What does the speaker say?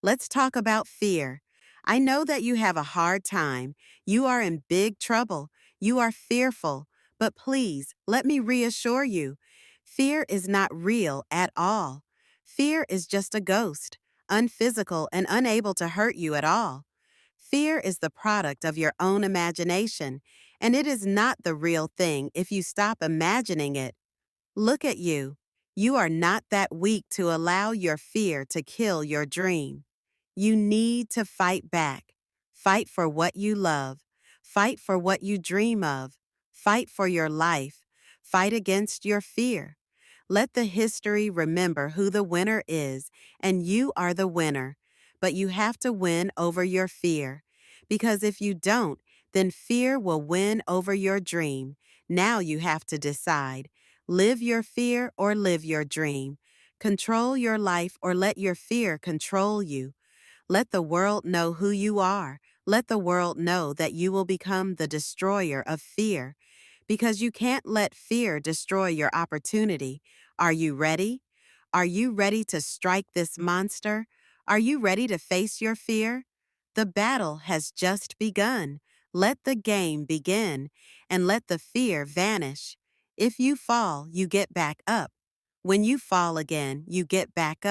Let's talk about fear. I know that you have a hard time. You are in big trouble. You are fearful. But please, let me reassure you. Fear is not real at all. Fear is just a ghost, unphysical and unable to hurt you at all. Fear is the product of your own imagination, and it is not the real thing if you stop imagining it. Look at you. You are not that weak to allow your fear to kill your dream. You need to fight back. Fight for what you love. Fight for what you dream of. Fight for your life. Fight against your fear. Let the history remember who the winner is, and you are the winner. But you have to win over your fear. Because if you don't, then fear will win over your dream. Now you have to decide. Live your fear or live your dream. Control your life or let your fear control you. Let the world know who you are. Let the world know that you will become the destroyer of fear. Because you can't let fear destroy your opportunity. Are you ready? Are you ready to strike this monster? Are you ready to face your fear? The battle has just begun. Let the game begin, and let the fear vanish. If you fall, you get back up. When you fall again, you get back up.